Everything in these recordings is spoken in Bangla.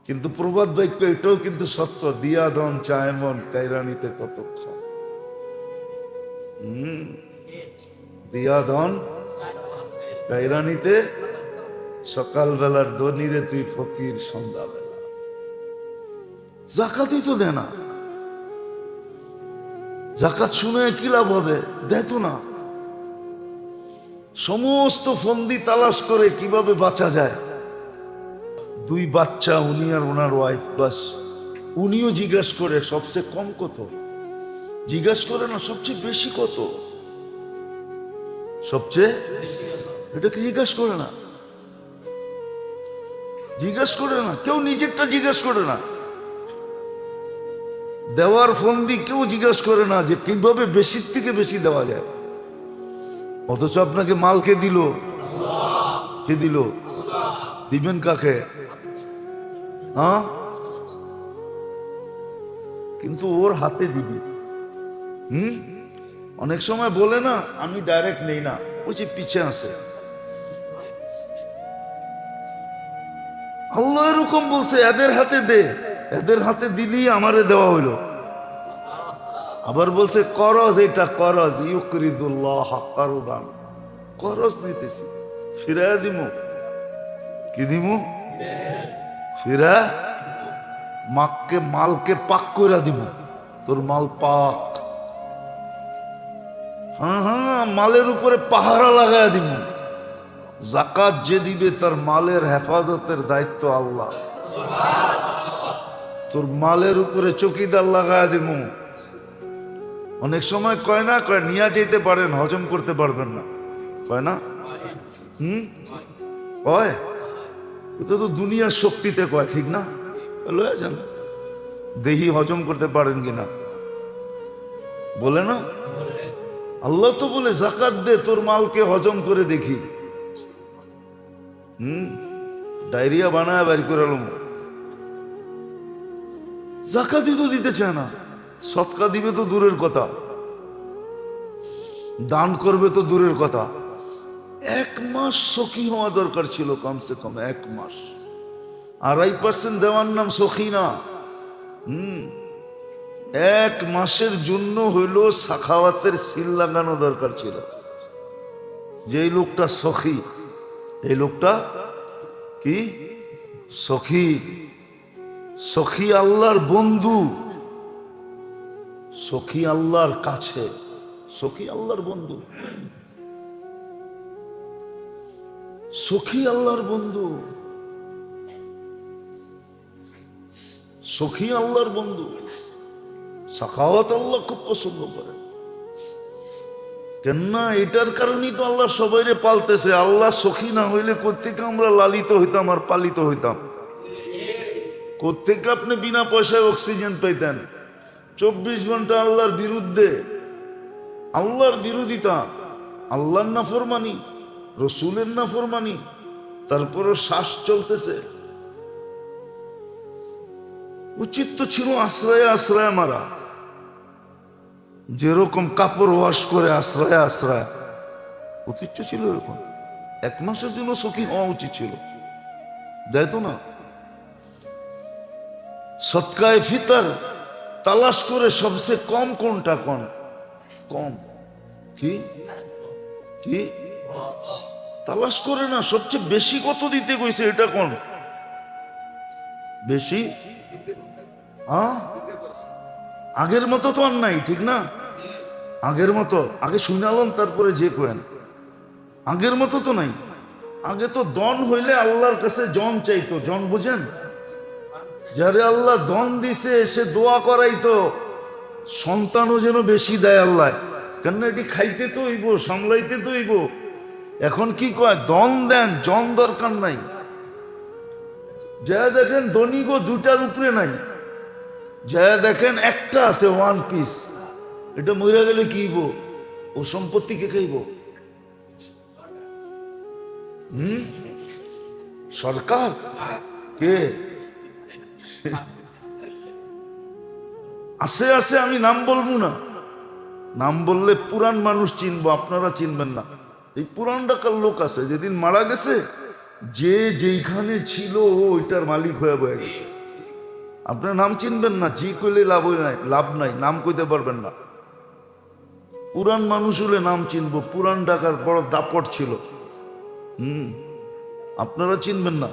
কিন্তু প্রবাদ বাক্য এটাও কিন্তু সত্য, দিয়া দন চায় মন কাইরানিতে কতক্ষণ। দিয়া দন কাইরানিতে, সকালবেলার দনিরে তুই ফকির সন্ধ্যাবেলা। জাকাতই তো দেয় না, জাকাত শুনে কি লাভ হবে? দেয় তো না। সমস্ত ফন্দি তালাশ করে কিভাবে বাঁচা যায়। 2 বাচ্চা, উনি আর ওনার ওয়াইফ, বাস। উনিও জিজ্ঞাস করে সবচেয়ে কম কত, জিজ্ঞাস করে না সবচেয়ে বেশি কত, সবচেয়ে এটা কি জিজ্ঞাস করে না, জিজ্ঞাস করে না কেউ, নিজেরটা জিজ্ঞাস করে না। দেওয়ার ফন্দি কেউ জিজ্ঞাস করে না যে কিভাবে বেশির থেকে বেশি দেওয়া যায়। অথচ আপনাকে মাল কে দিল? কে দিল? দিবেন কাকে? হ্যাঁ, কিন্তু ওর হাতে দিবি। অনেক সময় বলে না আমি ডাইরেক্ট নেই না, ওই যে পিছে আছে। আল্লাহ এরকম বলছে এদের হাতে দে, এদের হাতে দিলি আমারে দেওয়া হইলো। আবার বলছে করজ, এটা করজ, ইউকরিদুল্লাহ কারদান, করজ নিতেছি, ফিরাইয়া দিমু। কি দিমু? ফিরা মাককে, মালকে পাক করে দিমু, তোর মাল পাক। হ্যাঁ হ্যাঁ, মালের উপরে পাহারা লাগায় দিমু। জাকাত যে দিবে তার মালের হেফাজতের দায়িত্ব আল্লাহ। তোর মালের উপরে চৌকিদার লাগায় দিমু। অনেক সময় কয় না, কয় নিয়ে যেতে পারেন, হজম করতে পারবেন না, কয় না? কয় এটা তো দুনিয়ার শক্তিতে কয়, ঠিক না? লয়ে যান, দেহি হজম করতে পারেন কিনা, বলে না? আল্লাহ তো বলে জাকাত দে, তোর মালকে হজম করে দেখি। ডায়রিয়া বানায় বের করে এলাম। জাকাতই তো দিতে চায় না, সৎকা দিবে তো দূরের কথা, দান করবে তো দূরের কথা। 1 মাস সখী হওয়া দরকার ছিল, কমসে কম 1 মাস। 2.5% দেওয়ার নাম সখী না। 1 মাসের জন্য হইল সাখাওয়াতের সিল লাগানো দরকার ছিল। যে লোকটা সখী, এই লোকটা কি? সখী। সখী আল্লাহর বন্ধু, সখী আল্লাহর কাছে, সখী আল্লাহর বন্ধু, সখী আল্লাহর বন্ধু, সখী আল্লাহর বন্ধু। সাখাওয়াত আল্লাহ খুব পছন্দ করে। কেননা এটার কারণেই তো আল্লাহ সবাইরে পালতেছে। আল্লাহ সখী না হইলে কোত্থেকে আমরা লালিত হইতাম আর পালিত হইতাম? কোত্থেকে আপনি বিনা পয়সায় অক্সিজেন পাইতেন? 24 ঘন্টা আল্লাহর বিরুদ্ধে, আল্লাহর বিরোধিতা, আল্লাহর নাফরমানি, রসুলের নাফরমানি, তারপরও শ্বাস চলতেছে। উচিত তো ছিল আশ্রয়ে আশ্রয় মারা, যেরকম কাপড় ওয়াশ করে আশ্রয়ে আশ্রয়, উচিত ছিল এরকম। 1 মাসের জন্য সখী হওয়া উচিত ছিল, দেয় তো না। সৎকায়ে ফিতর তালাশ করে সবচেয়ে কম কোনটা, কোন কম, কি কি তালাশ করে না, সবচেয়ে বেশি কত দিতে কইছে, এটা কোন বেশি? আগের মতো তো আর নাই, ঠিক না? আগের মতো, আগে শুনালাম তারপরে যে কোয়েন, আগের মতো তো নাই। আগে তো দন হইলে আল্লাহর কাছে জন চাইতো, জন বুঝেন? যারে আল্লাহ দন দিছে সে দোয়া করাইতো সন্তানও যেন বেশি দেয় আল্লাহ, কেন এটি খাইতে তো হইব, সামলাইতে তো হইব। এখন কি কয়, দন দেন, জন দরকার নাই। যা দেখেন ধনী গো 2টার উপরে নাই, যা দেখেন একটা আছে 1 পিস, এটা মরে গেলে কি হইব? ও সম্পত্তি কে খাইব? সরকার? কে আছে? আছে, আমি নাম বলবো না, নাম বললে পুরান মানুষ চিনবো, আপনারা চিনবেন না। এই পুরান ঢাকার লোক আছে, যেদিন মারা গেছে যে যেখানে ছিল ওইটার মালিক হয়ে বয়ে গেছে। আপনার নাম চিনবেন না, জি কইলে লাভ নাই, নাম কইতে পারবেন না। পুরান মানুষ হলে নাম চিনবো, পুরান ঢাকার বড় দাপট ছিল। আপনারা চিনবেন না।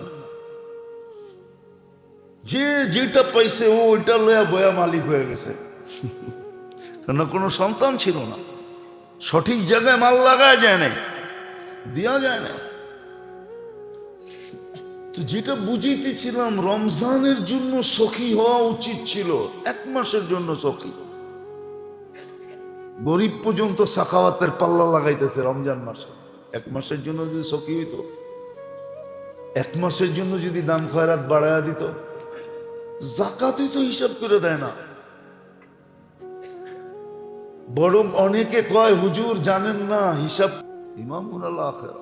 যে যেটা পাইছে ও ওইটা লয়া বয়া মালিক হয়ে গেছে। কেন কোনো সন্তান ছিল না, সঠিক জায়গায় মাল লাগায় যায় নাই, দেওয়া যায় না। তো যেটা বুঝিতেছিলাম, রমজানের জন্য সখী হওয়া উচিত ছিল, 1 মাসের জন্য সখী। গরিব পর্যন্ত সাখাওয়াতের পাল্লা লাগাইতেছে রমজান মাসে। 1 মাসের জন্য যদি সখী হইতো, 1 মাসের জন্য যদি দান খয়রাত বাড়ায়া দিত, জাকাতই তো হিসাব করে দেয় না। বরং অনেকে কয় হুজুর জানেন না হিসাব। ইমামুল আখিরা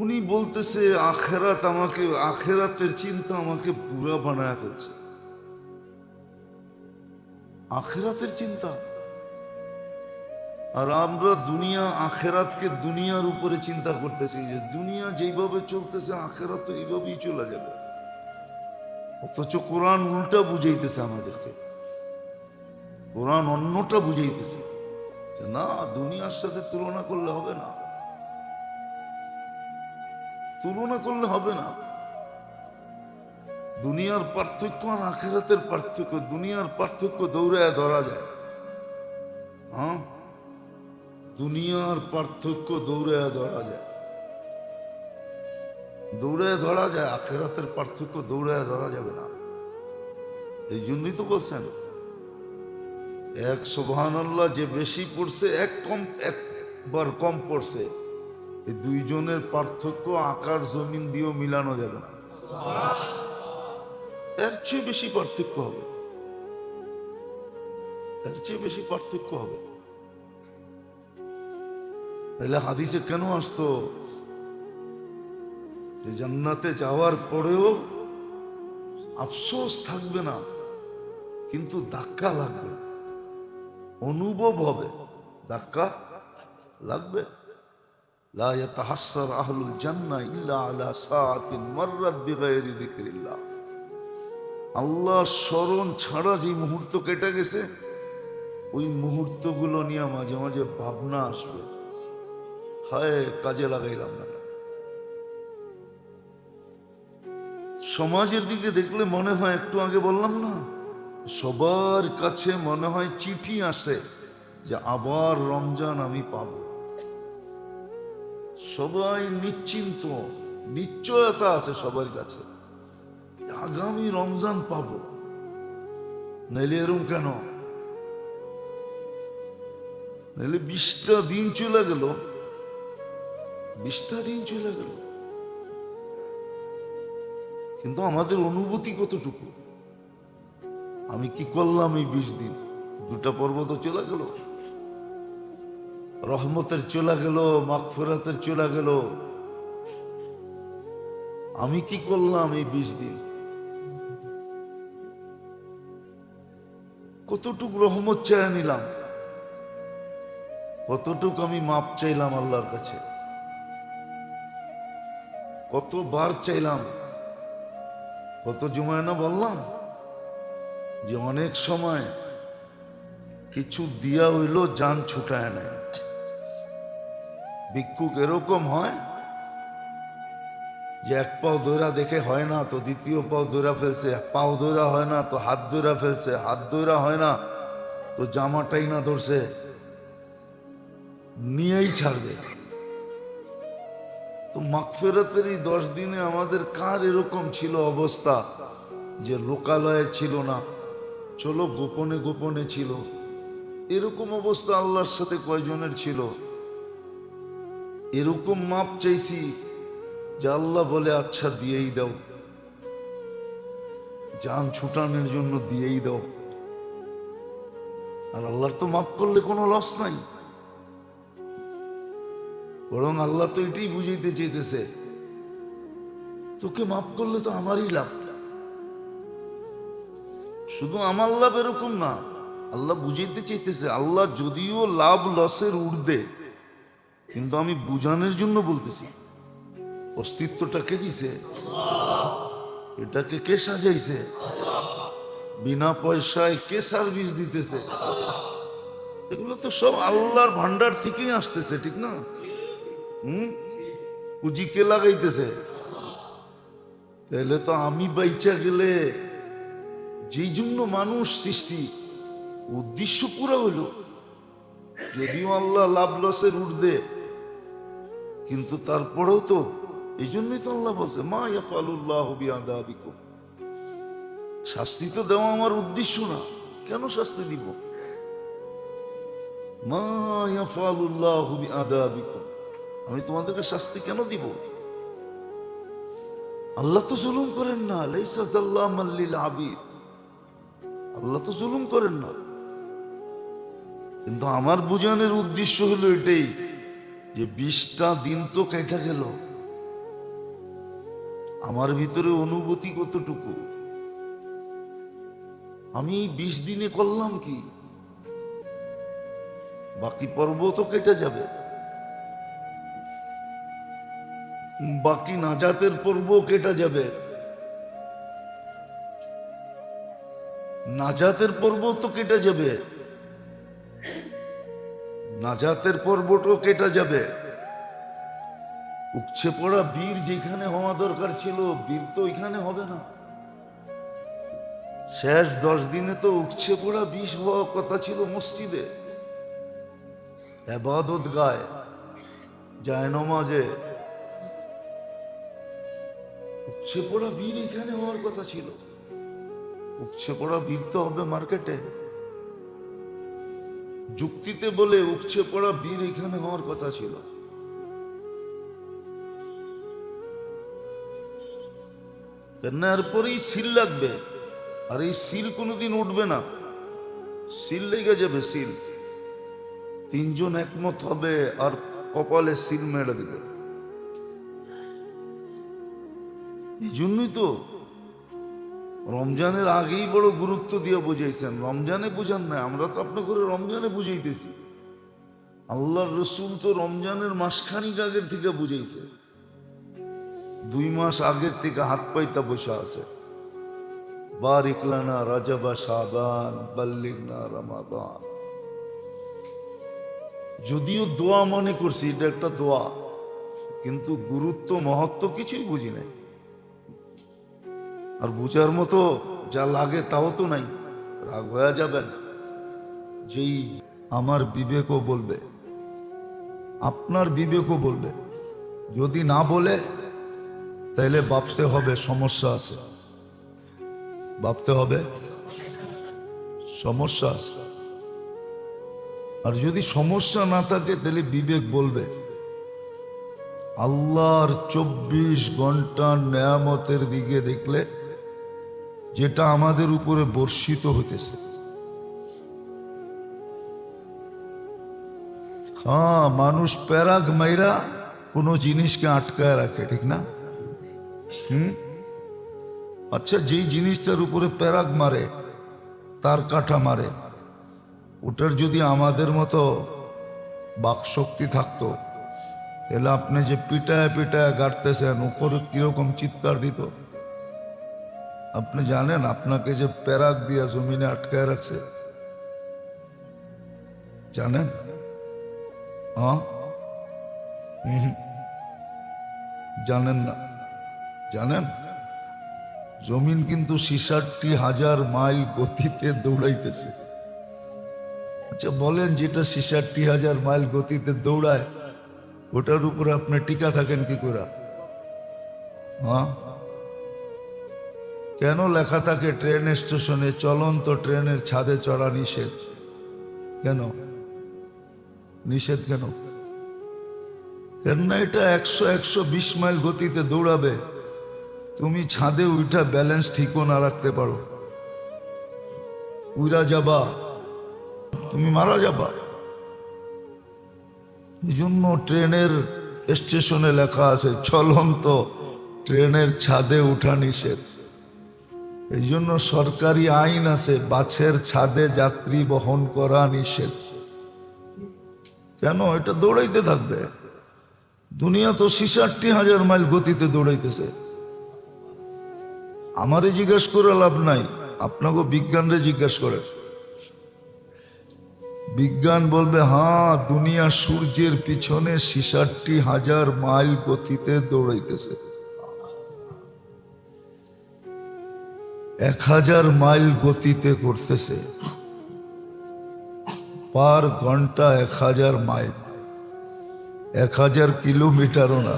উনি বলতেছে আখেরাত আমাকে, আখেরাতের চিন্তা আমাকে বুড়া বানায় ফেলছে। আখেরাতের চিন্তা, আর আমরা দুনিয়া আখেরাতকে দুনিয়ার উপরে চিন্তা করতেছি যে দুনিয়া যেইভাবে চলতেছে আখেরাত তো এইভাবেই চলে যাবে। অথচ কোরআন উল্টা বুঝাইতেছে আমাদেরকে, কোরআন অন্যটা বুঝাইতেছে না, দুনিয়ার সাথে তুলনা করলে হবে না, তুলনা করলে হবে না। দুনিয়ার পার্থক্য আর আখেরাতের পার্থক্য, দুনিয়ার পার্থক্য দৌড়ায় ধরা যায়। হ্যাঁ, দুনিয়ার পার্থক্য দৌড়ায় ধরা যায়, দৌড়ায় ধরা যায়। আখেরাতের পার্থক্য দৌড়ায় ধরা যাবে না। এই জন্যই তো বলছেন 1 সুবহানাল্লাহ যে বেশি পড়ছে, একবার কম পড়ছে, এই 2 জনের পার্থক্য আকাশ জমিন দিয়েও মিলানো যাবে না। এর চেয়ে বেশি পার্থক্য হবে, এর চেয়ে বেশি পার্থক্য হবে। তাহলে হাদিসে কেন আসতো যে জান্নাতে যাওয়ার পরেও আফসোস থাকবে না, কিন্তু ধাক্কা লাগবে, অনুভব হবে, ধাক্কা লাগবে। লা ইয়াতাহাসসার আহলুল জান্নাহ ইল্লা আলা সাআতিন মাররাত বিগাইরি যিকরিল্লাহ। আল্লাহর স্মরণ ছাড়া যে মুহূর্ত কেটে গেছে, ওই মুহূর্তগুলো নিয়ে মাঝে মাঝে ভাবনা আসবে, হায় কাজে লাগাইলাম না। সমাজের দিকে দেখলে মনে হয়, একটু আগে বললাম না, সবার কাছে মনে হয় চিঠি আসে যে আবার রমজান আমি পাবো। সবাই নিশ্চিন্ত, নিশ্চয়তা আছে সবার কাছে, আগামী রমজান পাবো। নাইলে এরম কেন? নাইলে 20টা দিন চলে গেল, 20টা দিন চলে গেল, কিন্তু আমাদের অনুভূতি কতটুকু? আমি কি করলাম এই 20 দিন? 2টা পর্ব তো চলে গেল, রহমতের চলে গেল, মাগফিরাতের চলে গেল। আমি কি করলাম এই 20 দিন? কতটুক রহমত চাই নিলাম, কতটুক আমি মাপ চাইলাম আল্লাহর কাছে, কতবার চাইলাম। কত জুমায় না বললাম যে অনেক সময় কিছু দিয়া হইল জান ছুটায় নেয়। ভিক্ষুক এরকম হয় যে 1 পাও দৌড়া দেখে হয় না তো 2য় পাও দৌড়া ফেলছে, পাও দৌড়া হয় না তো হাত দৌড়া ফেলছে, হাত দৌড়া হয় না তো জামাটাই না ধরছে, নিয়েই ছাড়বে। তো মাগফিরাতের এই 10 দিনে আমাদের কার এরকম ছিল অবস্থা যে লোকালয়ে ছিল না, চলো গোপনে গোপনে ছিল? এরকম অবস্থা আল্লাহর সাথে কয়জনের ছিল? এরকম মাপ চাইছি যে আল্লাহ বলে আচ্ছা দিয়েই দাও, জান ছুটানোর জন্য দিয়েই দাও। আর আল্লাহর তো মাফ করলে কোনো লস নাই, বরং আল্লাহ তো এটাই বুঝাইতে চাইতেছে, তোকে মাফ করলে তো আমারই লাভ। শুধু আমার লাভ এরকম না, আল্লাহ বুঝাইতে চাইতেছে, আল্লাহ যদিও লাভ লসের ঊর্ধ্বে, কিন্তু আমি বুঝানোর জন্য বলতেছি, অস্তিত্বটা কে দিছে? এটাকে কে সাজাইছে? বিনা পয়সায় কে সার্ভিস দিতেছে? এগুলো তো সব আল্লাহর ভান্ডার থেকেই আসতেছে, ঠিক না? পুঁজি কে লাগাইতেছে? তাহলে তো আমি বাইচা গেলে, যেই জন্য মানুষ সৃষ্টি, উদ্দেশ্য পুরো হইল। যদিও আল্লাহ লাভ লসের ঊর্ধ্বে, কিন্তু তারপরেও তো এই জন্যই তো আল্লাহ বলছে মা ইয়াফআলুল্লাহু বিআযাবিকুম, শাস্তি তো দেওয়া আমার উদ্দেশ্য না, কেন শাস্তি দিব? মা ইয়াফআলুল্লাহু বিআযাবিকুম, আমি তোমাদেরকে শাস্তি কেন দিব? আল্লাহ তো জুলুম করেন না, লাইসা যাল্লামান লিল আবিদ, আল্লাহ তো জুলুম করেন না। কিন্তু আমার বুঝানোর উদ্দেশ্য হলো এটাই যে 20টা দিন তো কেটে গেল, আমার ভিতরে অনুভূতি কতটুকু, আমি 20 দিনে করলাম কি? বাকি পর্ব তো কেটে যাবে, বাকি নাজাতের পর্ব কেটে যাবে, নাজাতের পর্ব তো কেটে যাবে, নাজাতের পর্বটাও কেটে যাবে। উপচে পড়া বীর যেখানে হওয়া দরকার ছিল, বীর তো এখানে হবে না। শেষ 10 দিনে তো উপচে পড়া বিষ হওয়ার কথা ছিল মসজিদে, ইবাদত গায়, জায়নামাজে। উপচে পড়া বীর এখানে হওয়ার কথা ছিল, উপচে পড়া বীর তো হবে মার্কেটে। যুক্তিতে বলে উপচে পড়া বীর এখানে হওয়ার কথা ছিল। কেন? এরপরেই সিল লাগবে, আর এই সিল কোনোদিন উঠবে না, সিল লেগে যাবে। সিল 3 জন একমত হবে আর কপালে সিল মেরে দেবে। এই জন্যই তো রমজানের আগেই বড় গুরুত্ব দিয়ে বুঝাইছেন। রমজানে বুঝান না, আমরা তো আপনার করে রমজানে বুঝাইতেছি। আল্লাহর রসুল তো রমজানের মাসখানিক আগের থেকে বুঝাইছে, 2 মাস আগের থেকে হাত পাইতা বসে আছে। বারিক লানা রাজাবা শাবান বাল্লিগনা রমাদান। যদিও দোয়া মনে করছি এটা একটা দোয়া, কিন্তু গুরুত্ব মহত্ব কিছুই বুঝি নাই, আর বুঝার মতো যা লাগে তাও তো নাই। রাগ হয়ে যাবেন, যেই আমার বিবেকও বলবে, আপনার বিবেকও বলবে, যদি না বলে তাহলে ভাবতে হবে সমস্যা আছে, ভাবতে হবে সমস্যা আছে। আর যদি সমস্যা না থাকে তাহলে বিবেক বলবে আল্লাহর 24 ঘন্টার নেয়ামতের দিকে দেখলে যেটা আমাদের উপরে বর্ষিত হতেছে। হ্যাঁ, মানুষ প্যারাগ মাইরা কোনো জিনিসকে আটকায় রাখে, ঠিক না? আচ্ছা, যেই জিনিসটার উপরে প্যারাগ মারে, তার কাটা মারে, ওটার যদি আমাদের মতো বাকশক্তি থাকতো তাহলে আপনি যে পিটায় পিটায় গাড়তেছেন, ওপরে কিরকম চিৎকার দিত। আপনি জানেন আপনাকে যে প্যারাগ দিয়া জমিনে আটকায় রাখছে? জানেন? জানেন না? জানেন, জমিন কিন্তু 66,000 মাইল গতিতে দৌড়াইতেছে। আচ্ছা বলেন, যেটা 66,000 মাইল গতিতে দৌড়ায় ওটার উপরে আপনি টিকা থাকেন কি করে? কেন লেখা থাকে ট্রেন স্টেশনে চলন্ত ট্রেনের ছাদে চড়া নিষেধ? কেন নিষেধ? কেন? কেননা এটা 100-120 মাইল গতিতে দৌড়াবে, তুমি ছাদে উঠা ব্যালেন্স ঠিকও না রাখতে পারো, উড়া যাবা, তুমি মারা যাবা। এই জন্য ট্রেনের স্টেশনে লেখা আছে চলন্ত ট্রেনের ছাদে উঠা নিষেধ। এই জন্য সরকারি আইন আছে বাসের ছাদে যাত্রী বহন করা নিষেধ। কেন? এটা দৌড়াইতে থাকবে। দুনিয়া তো 66,000 মাইল গতিতে দৌড়াইতেছে। আমারে জিজ্ঞেস করে লাভ নাই, আপনাকে বিজ্ঞানরে জিজ্ঞেস করে। বিজ্ঞান বলবে হ্যাঁ, দুনিয়া সূর্যের পিছনে 66,000 মাইল গতিতে দৌড়াইতেছে। 1000 মাইল গতিতে করতেছে, পার ঘন্টা 1000 মাইল, 1000 কিলোমিটারও না।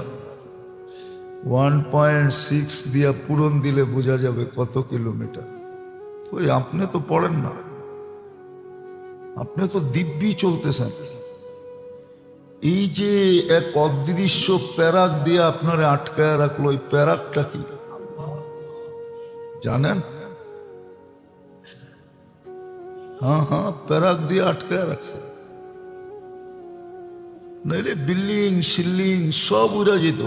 1.6 দিয়া পূরণ দিলে বোঝা যাবে কত কিলোমিটার। ওই আপনি তো পড়েন না, আপনি তো দিব্যি চলতেছেন। এই যে এক অদৃশ্য প্যারাক দিয়ে আপনারে আটকায় রাখলো, এই প্যারাকটা কি জানেন? হ্যাঁ, প্যারাক দিয়ে আটকায় রাখছে, নইলে বিল্ডিং শিল্ডিং সব উড়া যেত।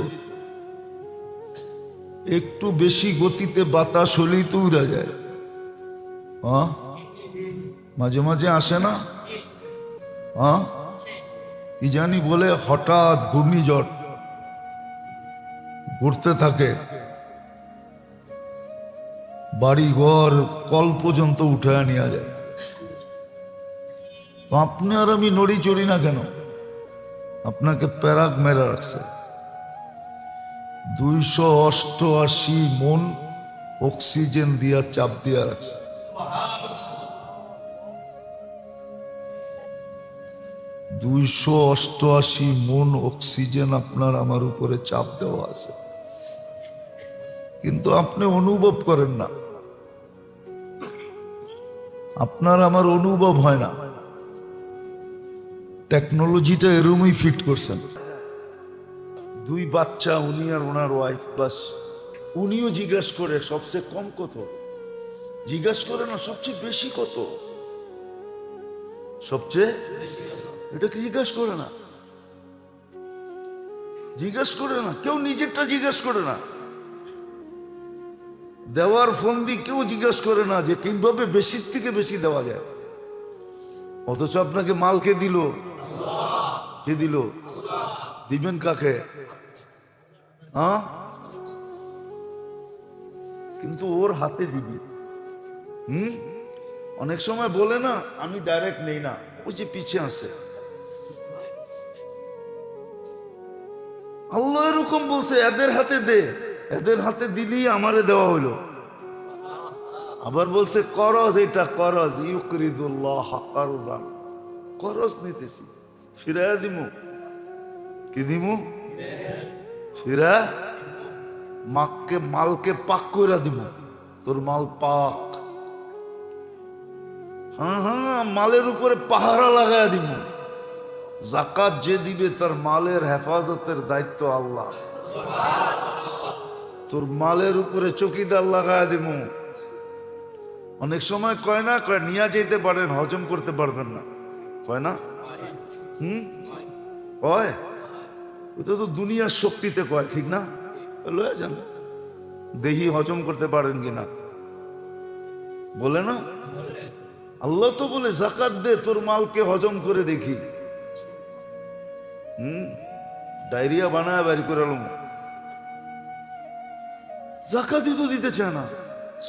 একটু বেশি গতিতে বাতাস হলেই তো উড়া যায়। হ্যাঁ, মাঝে মাঝে আসে না? হ্যাঁ, কি জানি বলে হঠাৎ ঘূর্ণিঝড় ঘুরতে থাকে, বাড়ি ঘর কল পর্যন্ত উঠায় নেওয়া যায়। তো আপনি আর আমি নড়ি চড়ি না কেন? আপনাকে প্যারাক মেরে রাখছে। 288 মন অক্সিজেন দিয়া চাপ দিয়া রাখছে। 288 মন অক্সিজেন আপনার আমার উপরে চাপ দেওয়া আছে, কিন্তু আপনি অনুভব করেন না, আপনার আমার অনুভব হয় না। টেকনোলজিটা এরমই ফিট করছেন। 2 বাচ্চা, উনি আর ওনার ওয়াইফ, বাস। উনিও জিজ্ঞাসা করে সবচেয়ে কম কত, জিজ্ঞাসা করে না সবচেয়ে বেশি কত, সবচেয়ে এটা কি জিজ্ঞাসা করে না, জিজ্ঞাসা করে না কেউ, নিজেরটা জিজ্ঞাসা করে না। দেওয়ার ফন্দি কেউ জিজ্ঞাসা করে না যে কিভাবে বেশির থেকে বেশি দেওয়া যায়। অথচ আপনাকে মাল কে দিল? কে দিল? দিবেন কাকে? হ্যাঁ, কিন্তু ওর হাতে দিবি। অনেক সময় বলে না আমি ডাইরেক্ট নেই না, ওই যে পিছে আছে। আল্লাহ এরকম বলছে এদের হাতে দে, এদের হাতে দিলি আমারে দেওয়া হইলো। আবার বলছে করজ, এটা করজ, ইউকরিদুল্লাহ কারদান, করজ নিতেছি, ফিরাইয়া দিমু। কি দিমু? ফিরা মালকে পাক কইরা দিমু, তোর মাল পাক। হ্যাঁ, মালের উপরে পাহারা লাগাইয়া দিমু। যাকাত যে দিবে তার মালের হেফাজতের দায়িত্ব আল্লাহ। তোর মালের উপরে চকিদার লাগাইয়া দিমু। অনেক সময় কয় না, কয় নিয়ে যেতে পারেন, হজম করতে পারবেন না, কয় না? কয় ওটা তো দুনিয়ার শক্তিতে কয়, ঠিক না? লয়ে যান, দেখি হজম করতে পারেন কিনা, বলে না? আল্লাহ তো বলে যাকাত দে, তোর মালকে হজম করে দেখি। ডায়রিয়া বানায় বাড়ি করে এলাম। যাকাতই তো দিতে চায় না,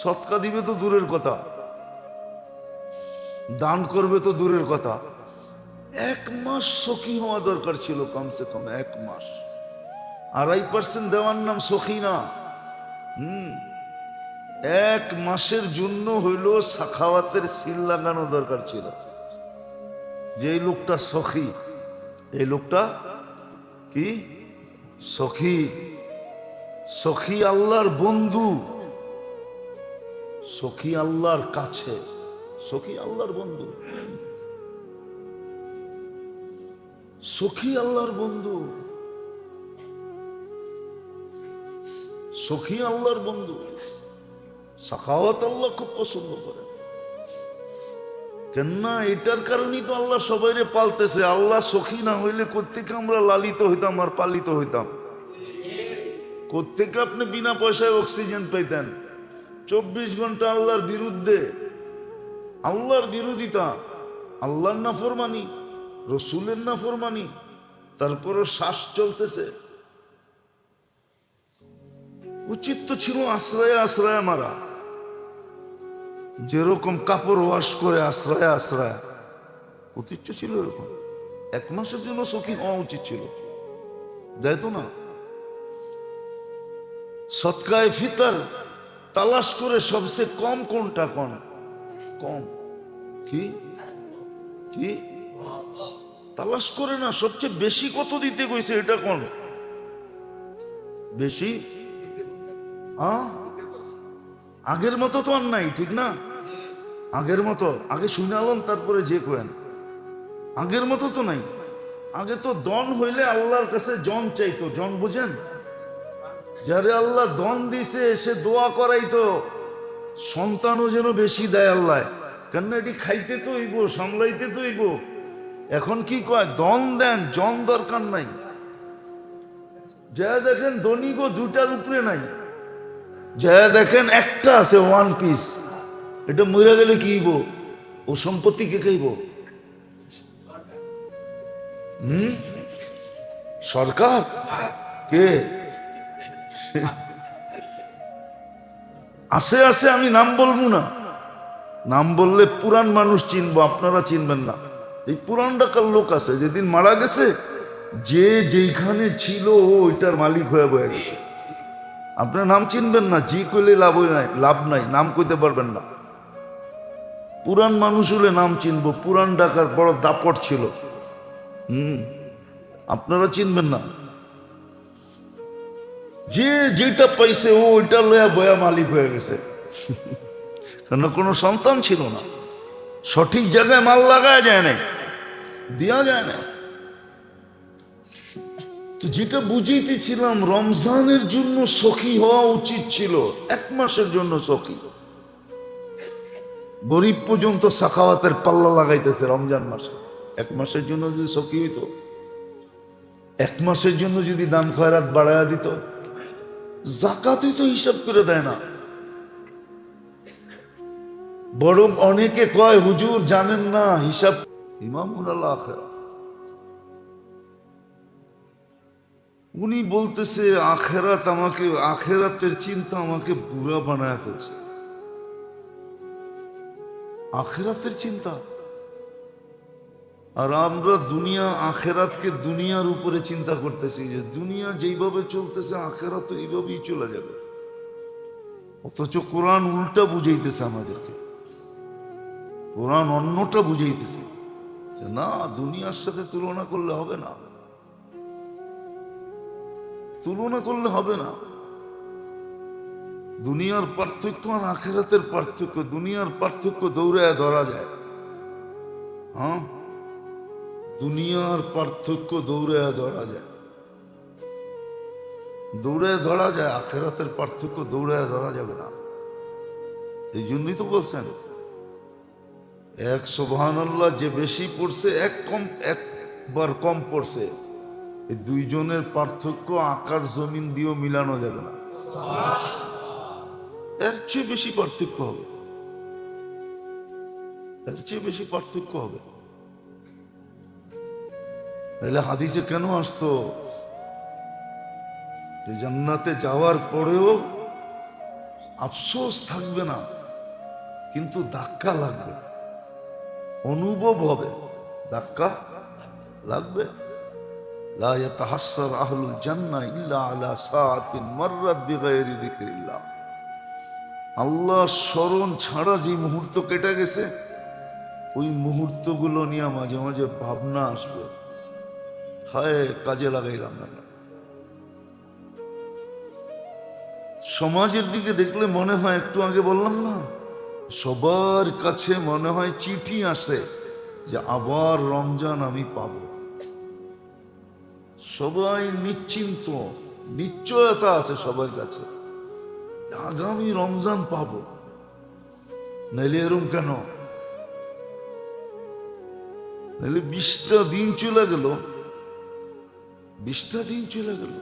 সৎকা দিবে তো দূরের কথা, দান করবে তো দূরের কথা। 1 মাস সখী হওয়া দরকার ছিল, কমসে কম 1 মাস। 2.5% দেওয়ার নাম সখী না। 1 মাসের জন্য হইল সাখাওয়াতের সিল লাগানো দরকার ছিল, যে এই লোকটা সখী, এই লোকটা কি সখী। সখী আল্লাহর বন্ধু, সখী আল্লাহর কাছে, সখী আল্লাহর বন্ধু, সখী আল্লাহর বন্ধু, সখী আল্লাহর বন্ধু। সাখাওয়াত আল্লাহ খুব পছন্দ করে, কেননা এটার কারণেই তো আল্লাহ সবাইরে পালতেছে। আল্লাহ সখী না হইলে কোত্থেকে আমরা লালিত হইতাম আর পালিত হইতাম? কোত্থেকে আপনি বিনা পয়সায় অক্সিজেন পাইতেন? 24 ঘন্টা আল্লাহর বিরুদ্ধে, আল্লাহর বিরোধিতা, আল্লাহর নাফরমানি, রসুলের নাফরমানি, তারপরও শ্বাস চলতেছে। উচিত তো ছিল আশ্রয়ে আশ্রয়ে মারা, যেরকম কাপড় ওয়াশ করে আশ্রয়ে আশ্রয়ে, উচিত ছিল এরকম। 1 মাসের জন্য সখী হওয়া উচিত ছিল, দেয় তো না। সৎকায় ফিতর তালাশ করে সবচেয়ে কম কোনটা, কম কি কি তালাশ করে না, সবচেয়ে বেশি কত দিতে কইছে এটা কোন বেশি? আগের মতো তো আর নাই, ঠিক না? আগের মতো আগে শুনালাম তারপরে যে কোয়েন, আগের মতো তো নাই। আগে তো দন হইলে আল্লাহর কাছে জন চাইতো, জন বুঝেন? যারে আল্লাহ দন দিছে সে দোয়া করাইতো সন্তানও যেন বেশি দেয় আল্লাহ, কেন এটি খাইতে তো হইব, সামলাইতে তো হইব। এখন কি কয়, দন দেন, জন দরকার নাই। যা দেখেন ধনী গো 2টার উপরে নাই, যা দেখেন একটা আছে 1 পিস, এটা মরে গেলে কি হইব? ও সম্পত্তি কে খাইব? সরকার কে? আছে আছে, আমি নাম বলবো না, নাম বললে পুরান মানুষ চিনবো, আপনারা চিনবেন না। এই পুরান ডাকার লোক আছে, যেদিন মারা গেছে যে যেখানে ছিল ওইটার মালিক হয়ে বয়ে গেছে। আপনার নাম চিনবেন না, জি কইলে লাভ নাই, নাম কইতে পারবেন না। পুরান মানুষ হলে নাম চিনবো, পুরান ডাকার বড় দাপট ছিল। আপনারা চিনবেন না, যে যেটা পাইছে ও ওইটা লয়া বয়া মালিক হয়ে গেছে। কেন কোনো সন্তান ছিল না, সঠিক জায়গায় মাল লাগায় যায় না, দেওয়া যায় না। তো যেটা বুঝাইতেছিলাম, রমজানের জন্য সখী হওয়া উচিত ছিল, 1 মাসের জন্য সখী। গরিব পর্যন্ত সাখাওয়াতের পাল্লা লাগাইতেছে রমজান মাসে। 1 মাসের জন্য যদি সখী হইতো, 1 মাসের জন্য যদি দান খয়রাত বাড়ায়া দিত, জাকাতই তো হিসাব করে দেয় না। বরং অনেকে কয় হুজুর জানেন না হিসাব। ইমামুল আখিরাত উনি বলতেছে আখেরাত আমাকে, আখেরাতের চিন্তা আমাকে বুড়া বানায় ফেলছে। আখেরাতের চিন্তা, আর আমরা দুনিয়া আখেরাতকে দুনিয়ার উপরে চিন্তা করতেছি, যে দুনিয়া যেইভাবে চলতেছে আখেরাত তো এইভাবেই চলে যাবে। অথচ কোরআন উল্টা বুঝাইতেছে আমাদেরকে, কোরআন অন্যটা বুঝাইতেছে, যে না, দুনিয়ার সাথে তুলনা করলে হবে না, তুলনা করলে হবে না। দুনিয়ার পার্থক্য আর আখেরাতের পার্থক্য, দুনিয়ার পার্থক্য দৌড়ায় ধরা যায়। হ্যাঁ, দুনিয়ার পার্থক্য দৌড়ায় ধরা যায়, দৌড়ায় ধরা যায়, আখেরাতের পার্থক্য দৌড়ায় ধরা যাবে না। এই জন্যই তো বলছেন, 1 সুবহানাল্লাহ যে বেশি পড়ছে, একবার কম পড়ছে, এই 2 জনের পার্থক্য আকাশ জমিন দিয়েও মিলানো যাবে না, এর চেয়ে বেশি পার্থক্য হবে, এর চেয়ে বেশি পার্থক্য হবে। নাহলে হাদিসে কেন আসতো যে জান্নাতে যাওয়ার পরেও আফসোস থাকবে না, কিন্তু ধাক্কা লাগবে, অনুভব হবে, ধাক্কা লাগবে। লা ইয়াতাহাসসার আহলুল জান্নাহ ইল্লা আলা সাআতিন মাররাত বিগাইরি যিকরিল্লাহ। আল্লাহর স্মরণ ছাড়া যে মুহূর্ত কেটে গেছে, ওই মুহূর্তগুলো নিয়ে মাঝে মাঝে ভাবনা আসবে, হায় কাজে লাগাইলাম না। সমাজের দিকে দেখলে মনে হয়, একটু আগে বললাম না, সবার কাছে মনে হয় চিঠি আসে যে আবার রমজান আমি পাব। সবাই নিশ্চিন্ত, নিশ্চয়তা আছে সবার কাছে, আগামী রমজান পাব। নাইলে এরম কেন? নাইলে 20টা দিন চলে গেল, 20টা দিন চলে গেল,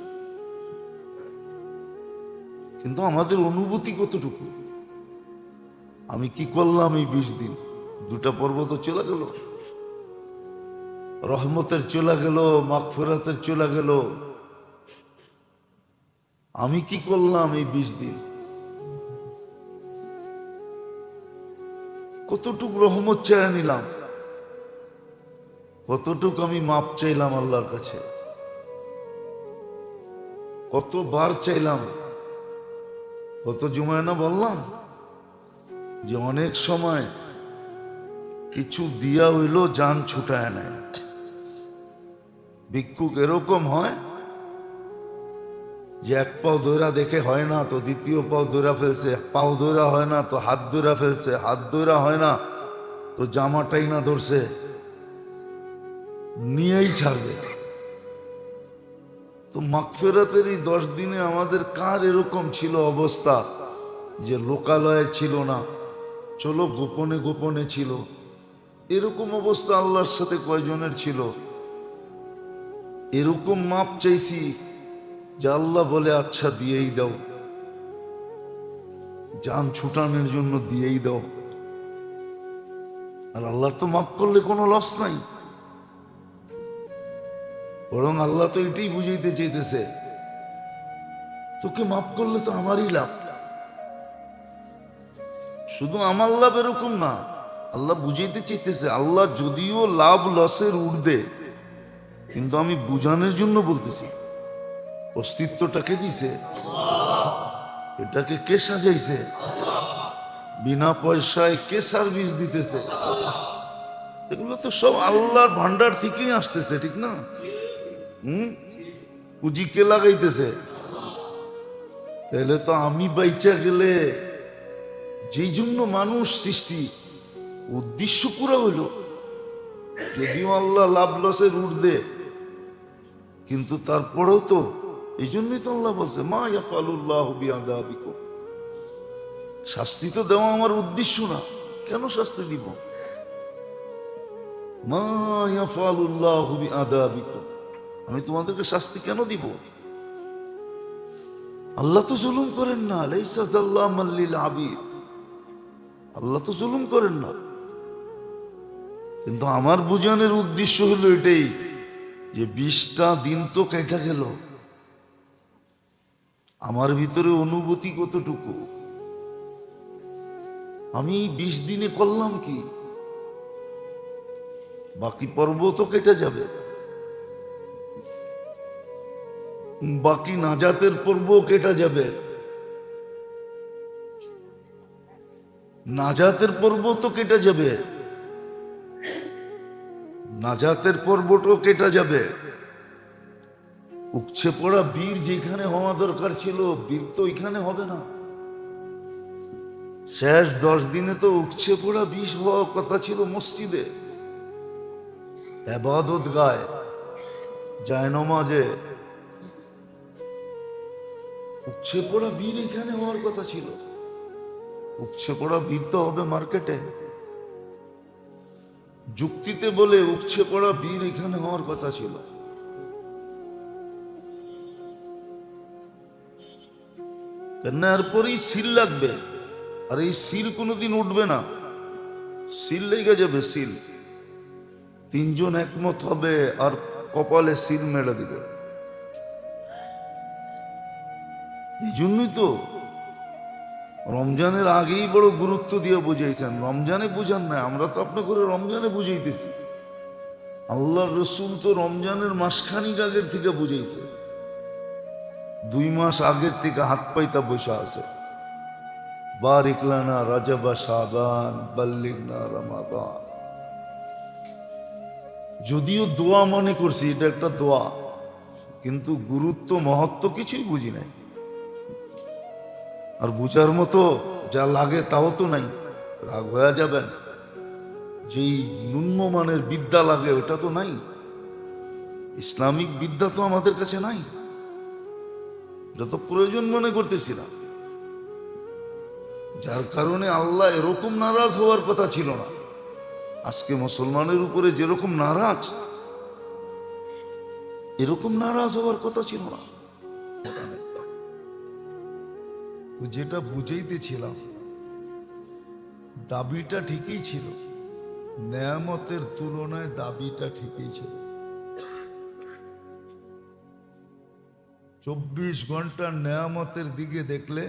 কিন্তু আমাদের অনুভূতি কতটুকু? আমি কি করলাম এই 20 দিন? 2টা পর্ব তো চলে গেল, রহমতের চলে গেল, মাগফিরাতের চলে গেল, আমি কি করলাম এই 20 দিন? কতটুকু রহমত চাই নিলাম, কতটুকু আমি মাপ চাইলাম আল্লাহর কাছে, কতবার চাইলাম। কত জুমায় না বললাম যে অনেক সময় কিছু দিয়া হইল জান ছুটায় নেয়। ভিক্ষুক এরকম হয় যে এক পাও দৈরা দেখে হয় না তো দ্বিতীয় পাও দৈরা ফেলছে, পাও দৈরা হয় না তো হাত দৈরা ফেলছে, হাত দৈরা হয় না তো জামাটাই না ধরছে, নিয়েই ছাড়বে। তো মাগফিরাতের এই 10 দিনে আমাদের কার এরকম ছিল অবস্থা যে লোকালয়ে ছিল না, চলো গোপনে গোপনে ছিল? এরকম অবস্থা আল্লাহর সাথে কয়জনের ছিল? এরকম মাপ চাইছি যে আল্লাহ বলে আচ্ছা দিয়েই দাও, জান ছুটানোর জন্য দিয়েই দাও। আর আল্লাহর তো মাফ করলে কোনো লস নাই, বরং আল্লাহ তো এটাই বুঝাইতে চাইতেছে তোকে মাফ করলে তো আমারই লাভ। শুধু আমার লাভ এরকম না, আল্লাহ বুঝাইতে চাইতেছে আল্লাহ যদিও লাভ লসের ঊর্ধ্বে, কিন্তু আমি বুঝানোর জন্য বলতেছি। অস্তিত্বটাকে দিছে, এটাকে কে সাজাইছে? বিনা পয়সায় কে সার্ভিস দিতেছে? এগুলো তো সব আল্লাহর ভান্ডার থেকেই আসতেছে, ঠিক না? পুঁজি কে লাগাইতেছে? তাহলে তো আমি বাইচা গেলে যেই জন্য মানুষ সৃষ্টি, উদ্দেশ্য পুরো হইল, যদিও আল্লাহ লাভ লসের ঊর্ধ্বে, কিন্তু তারপরেও তো এই জন্যই তো আল্লাহ বলছে মা ইয়াফালুল্লাহু বিআযাবিকুম। শাস্তি তো দেওয়া আমার উদ্দেশ্য না, কেন শাস্তি দিব? মা ইয়াফালুল্লাহু বিআযাবিকুম, আমি তোমাদেরকে শাস্তি কেন দিব? আল্লাহ তো জুলুম করেন না, লাইসা যাল্লামান লিল আবিদ, আল্লাহ তো জুলুম করেন না। কিন্তু আমার বুঝানোর উদ্দেশ্য হলো এটাই যে 20টা দিন তো কেটে গেল, আমার ভিতরে অনুভূতি কতটুকু, আমি 20 দিনে করলাম কি? বাকি পর্ব তো কেটে যাবে, বাকি নাজাতের পর্ব কেটে যাবে, নাজাতের পর্ব তো কেটে যাবে, নাজাতের পর্বটাও কেটে যাবে। উপচে পড়া বীর যেখানে হওয়া দরকার ছিল, বীর তো এখানে হবে না। শেষ 10 দিনে তো উপচে পড়া বীর হওয়ার কথা ছিল মসজিদে, ইবাদত গায়, জায়নামাজে। উপচে পড়া বীর এখানে হওয়ার কথা ছিল, উপচে পড়া বীর তো হবে মার্কেটে। যুক্তিতে বলে উপচে পড়া বীর এখানে হওয়ার কথা ছিল। কেন? এরপরই সিল লাগবে, আর এই সিল কোনোদিন উঠবে না, সিল লেগে যাবে। সিল 3 জন একমত হবে আর কপালে সিল মেরে দিবে। এই জন্যই তো রমজানের আগেই বড় গুরুত্ব দিয়ে বুঝাইছেন। রমজানে বুঝান না, আমরা তো আপনার করে রমজানে বুঝাইতেছি। আল্লাহ রসুল তো রমজানের মাসখানিক আগের থেকে বুঝাইছে, 2 মাস আগের থেকে হাত পাইতা বসে আছে। বারিক লানা রাজাবা শাবান বাল্লিগনা রমাদান। যদিও দোয়া মনে করছি এটা একটা দোয়া, কিন্তু গুরুত্ব মহত্ব কিছুই বুঝি নাই, আর বুঝার মতো যা লাগে তাও তো নাই। রাগ হয়ে যাবেন, যেই নিম্নমানের বিদ্যা লাগে ওটা তো নাই, ইসলামিক বিদ্যা তো আমাদের কাছে নাই, যত প্রয়োজন মনে করতেছিলাম। যার কারণে আল্লাহ এরকম নারাজ হওয়ার কথা ছিল না। আজকে মুসলমানের উপরে যেরকম নারাজ, এরকম নারাজ হওয়ার কথা ছিল না। যেটা বুঝাইতেছিলাম, দাবিটা ঠিকই ছিল, নেয়ামতের তুলনায় দাবিটা ঠিকই ছিল। 24 ঘন্টা নেয়ামতের দিকে দেখলে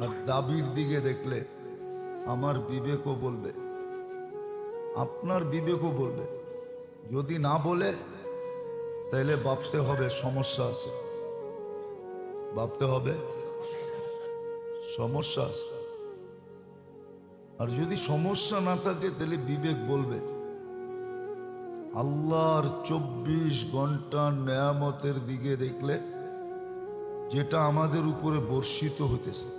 আর দাবির দিকে দেখলে আমার বিবেকও বলবে, আপনার বিবেকও বলবে। যদি না বলে তাহলে ভাবতে হবে সমস্যা আছে, ভাবতে হবে সমস্যা আছে। আর যদি সমস্যা না থাকে তাহলে বিবেক বলবে। আল্লাহর 24 ঘন্টা নেয়ামতের দিকে দেখলে যেটা আমাদের উপরে বর্ষিত হতেছে,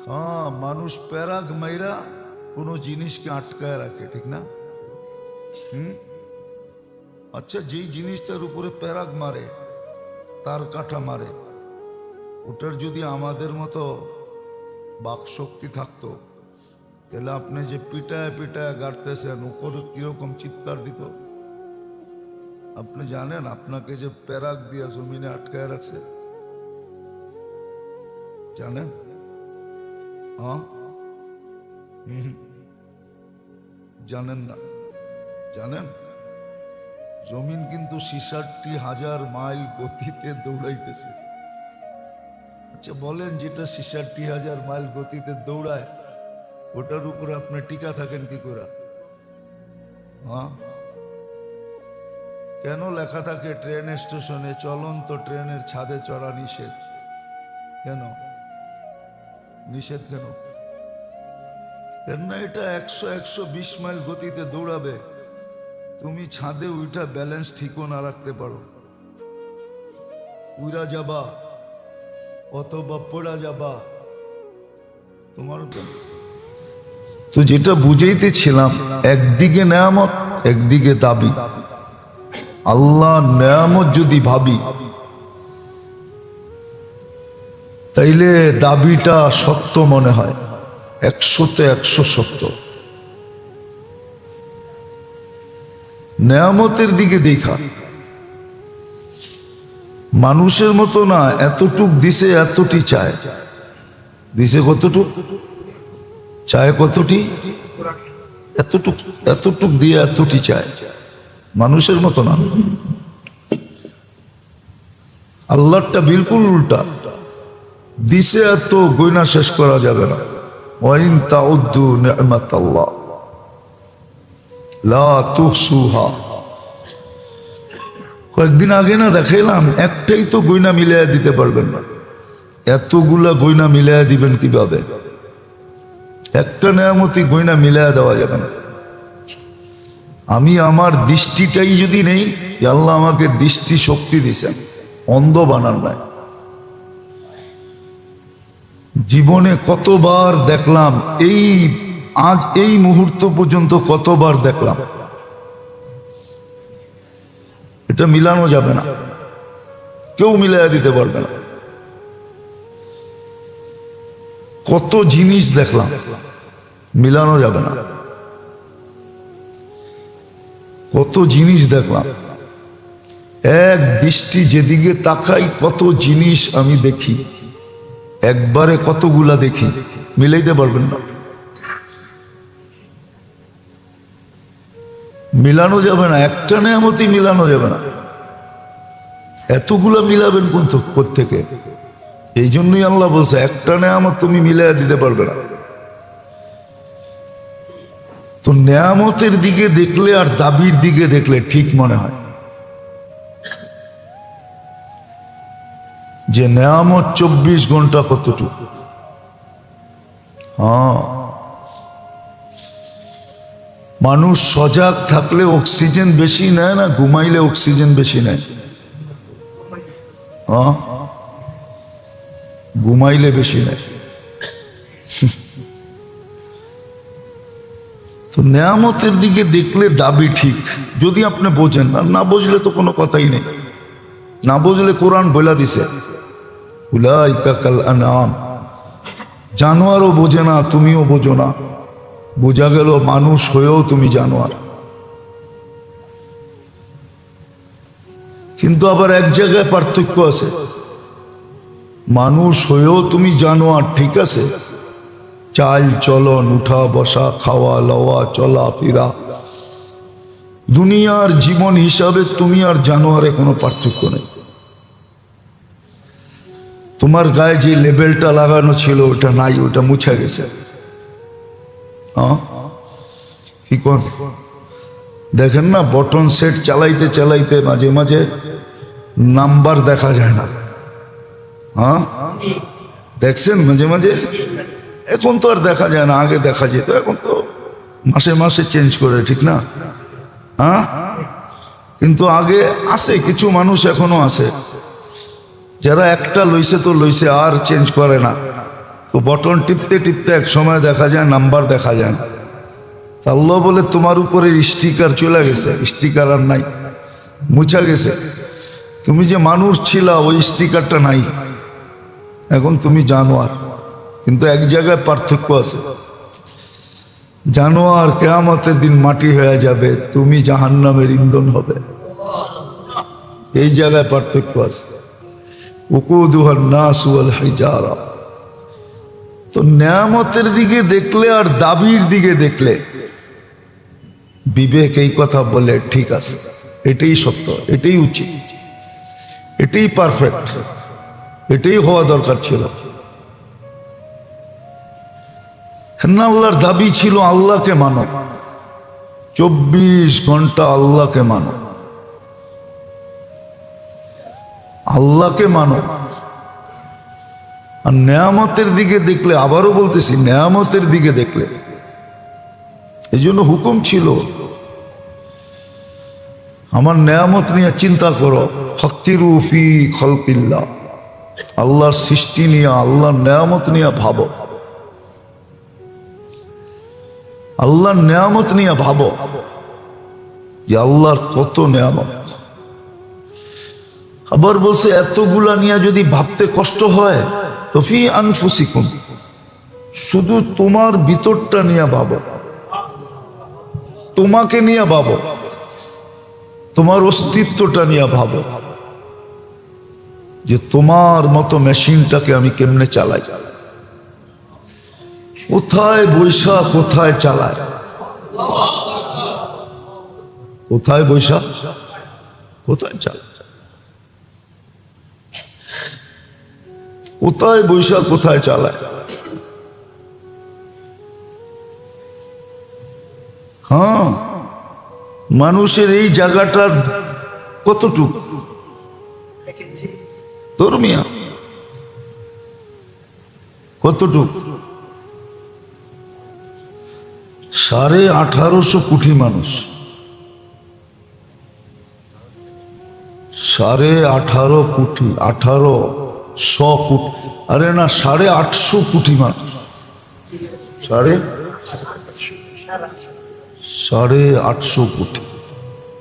হ্যাঁ, মানুষ প্যারাগ মাইরা কোনো জিনিসকে আটকায় রাখে, ঠিক না? আচ্ছা, যেই জিনিসটার উপরে প্যারাগ মারে, তার কাটা মারে, ওটার যদি আমাদের মতো বাক শক্তি থাকতো তাহলে আপনি যে পিটায় পিটায় গাড়তেছেন ওপর কিরকম চিৎকার দিত। আপনি জানেন আপনাকে যে প্যারাগ দিয়া জমিনে আটকায় রাখছে, জানেন? হ্যাঁ, জানেন না? জানেন, জমিন কিন্তু 66,000 মাইল গতিতে দৌড়াইতেছে। আচ্ছা বলেন, যেটা 66,000 মাইল গতিতে দৌড়ায় ওটার উপরে আপনি টিকা থাকেন কি করে? হ্যাঁ, কেন লেখা থাকে ট্রেন স্টেশনে চলন্ত ট্রেনের ছাদে চড়া নিষেধ? কেন নিষেধ? কেন? কেন এটা 100-120 মাইল গতিতে দৌড়াবে, তুমি ছাদে উইটা ব্যালেন্স ঠিকও না রাখতে পারো, উইরা যাবা অথবা পড়া যাবা, তোমার। তো যেটা বুঝাইতেছিলাম, একদিকে নেয়ামত একদিকে দাবি। আল্লাহ নেয়ামত যদি ভাবি তাইলে দাবিটা সত্য মনে হয়, 100-তে 100 সত্য। নেয়ামতের দিকে দেখা মানুষের মতো না, এতটুক দিছে এতটি চায়, দিছে কতটুক চায়, কতটি এতটুক, এতটুক দিয়ে এতটি চায়, মানুষের মতো না। আল্লাহটা বিলকুল উল্টা, দিছে এত গয়না শেষ করা যাবে না। ওয়াইন তাউদ্দু নি'মাতাল্লাহ লা তুহসুহা। কয়েকদিন আগে না দেখাইলাম, একটাই তো গয়না মিলাইয়া দিতে পারবেন না, এতগুলা গয়না মিলাইয়া দিবেন কিভাবে? একটা নেয়ামতি গয়না মিলাইয়া দেওয়া যাবে না। আমি আমার দৃষ্টিটাই যদি নেই, আল্লাহ আমাকে দৃষ্টি শক্তি দিছেন, অন্ধ বানান নাই। জীবনে কতবার দেখলাম, এই আজ এই মুহূর্ত পর্যন্ত কতবার দেখলাম, এটা মিলানো যাবে না, কেউ মিলাইয়া দিতে পারবে না। কত জিনিস দেখলাম, মিলানো যাবে না। কত জিনিস দেখলাম, এক দৃষ্টি যেদিকে তাকাই কত জিনিস আমি দেখি, একবারে কতগুলা দেখি, মিলাইতে পারবেন না, মিলানো যাবে না। একটা নেয়ামতই মিলানো যাবে না, এতগুলা মিলাবেন কোন থেকে? এই জন্যই আল্লাহ বলছে একটা নেয়ামত তুমি মিলাইয়া দিতে পারবে না। তো নেয়ামতের দিকে দেখলে আর দাবির দিকে দেখলে ঠিক মনে হয় যে নেয়ামত 24 ঘন্টা কতটুকু। হ্যাঁ, মানুষ সজাগ থাকলে অক্সিজেন বেশি নেয় না ঘুমাইলে অক্সিজেন বেশি নেয়? হ্যাঁ, ঘুমাইলে বেশি নেয়। তো নেয়ামতের দিকে দেখলে দাবি ঠিক, যদি আপনি বোঝেন। আর না বুঝলে তো কোনো কথাই নেই। না বুঝলে কোরআন বলে দিছে উলাইকা কাল আনআম, জানোয়ারও বোঝে না, তুমিও বোঝো না, বোঝা গেল মানুষ হয়েও তুমি জানোয়ার। কিন্তু আবার এক জায়গায় পার্থক্য আছে, মানুষ হয়েও তুমি জানোয়ার, ঠিক আছে, চাল চলন, উঠা বসা, খাওয়া লওয়া, চলা ফিরা, দুনিয়ার জীবন হিসাবে তুমি আর জানোয়ারে কোনো পার্থক্য নেই। তোমার গায়ে যে লেবেলটা লাগানো ছিল ওটা নাই, ওটা মুছে গেছে। হ্যাঁ, কি কর দেখেন না, বটন সেট চালাইতে চালাইতে মাঝে মাঝে নাম্বার দেখা যায় না। হ্যাঁ, দেখছেন মাঝে মাঝে? এখন তো আর দেখা যায় না, আগে দেখা যেত। এখন তো মাসে মাসে চেঞ্জ করে, ঠিক না? হ্যাঁ, কিন্তু আগে আছে কিছু মানুষ, এখনো আছে যারা একটা লইছে তো লইছে, আর চেঞ্জ করে না। তো বটন টিপতে টিপতে এক সময় দেখা যায় নাম্বার দেখা যায় না। আল্লাহ বলে তোমার উপরে স্টিকার চলে গেছে, স্টিকার আর নাই, মুছা গেছে। তুমি যে মানুষ ছিলা ওই স্টিকারটা নাই, এখন তুমি জানোয়ার। কিন্তু এক জায়গায় পার্থক্য আছে, জানোয়ার কিয়ামতের দিন মাটি হয়ে যাবে, তুমি জাহান্নামের ইন্ধন হবে। এই জায়গায় পার্থক্য আছে। উকুদুহান নাস ওয়াল হিজারা। তো নেয়ামতের দিকে দেখলে আর দাবির দিকে দেখলে বিবেক এই কথা বলে ঠিক আছে, এটাই সত্য, এটাই উচিত, এটাই পারফেক্ট, এটাই হওয়া দরকার ছিল। আল্লাহর দাবি ছিল আল্লাহকে মানো, 24 ঘন্টা আল্লাহকে মানো, আল্লাহকে মানো। আর নেয়ামতের দিকে দেখলে, আবারও বলতেছি, নেয়ামতের দিকে দেখলে, এই জন্য হুকুম ছিল আমার নেয়ামত নিয়ে চিন্তা করো। ফাক্কিরু ফি খালকিল্লাহ, আল্লাহর সৃষ্টি নিয়ে, আল্লাহর নেয়ামত নিয়ে ভাবো, আল্লাহর নেয়ামত নিয়ে ভাবো যে আল্লাহর কত নেয়ামত। আবার বলছে এতগুলা নিয়ে যদি ভাবতে কষ্ট হয় তো ফি আনফুসিকুম, শুধু তোমার ভিতরটা নিয়ে ভাবো, তোমাকে নিয়ে ভাবো, তোমার অস্তিত্বটা নিয়ে ভাবো যে তোমার মতো মেশিনটাকে আমি কেমনে চালাই, কোথায় বৈশা কোথায় চালায়, কোথায় বৈশা কোথায় চালায়, কোথায় বৈশা কোথায় চালায়। হ্যাঁ, মানুষের এই জায়গাটার কতটুকু ধর্মিয়া, কতটুকু? 1850 কোটি মানুষ, 18.5 কোটি, 1800 কোটি, আরে না 850 কোটি মানুষ, 850 কোটি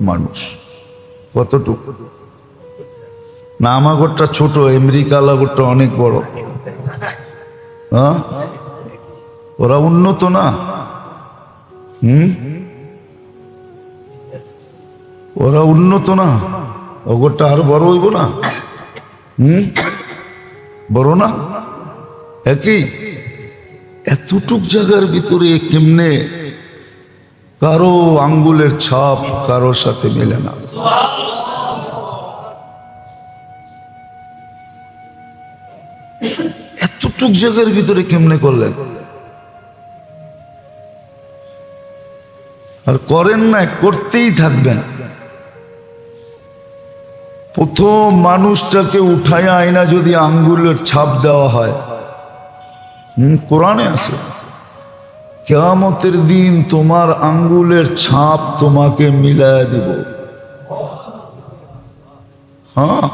মানুষ। কতটুকু? না আমার গোটা ছোট, আমেরিকা গোটা অনেক বড়। হ্যাঁ, ওরা উন্নত না? ওরা উন্নত না? ওগোটা আরো বড় হইব না? বড় না? একই এতটুক জায়গার ভিতরে কেমনে কারো আঙ্গুলের ছাপ কারোর সাথে মেলে না। এতটুক জায়গার ভিতরে কেমনে করলেন? আর করেন না, করতেই থাকবেন। প্রথম মানুষটাকে উঠায় আয়না যদি আঙ্গুলের ছাপ দেওয়া হয়, কোরআনে আছে কিয়ামতের দিন তোমার আঙ্গুলের ছাপ তোমাকে মিলায় দিব। হ্যাঁ,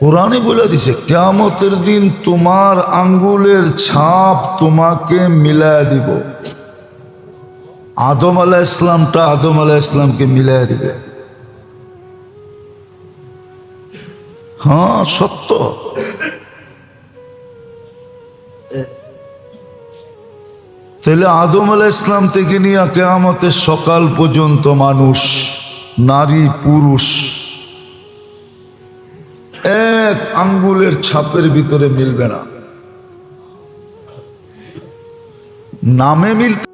কোরআনে বলে দিছে কিয়ামতের দিন তোমার আঙ্গুলের ছাপ তোমাকে মিলায় দিব। আদম আলাইহিস ইসলামটা আদম আলাইহিস ইসলামকে মিলায় দিবে। হ্যাঁ, সত্য। তাহলে আদম আলাইহিস ইসলাম থেকে নিয়ে কিয়ামতের সকাল পর্যন্ত মানুষ, নারী পুরুষ, এক আঙ্গুলের ছাপের ভিতরে মিলবে না। নামে মিলতে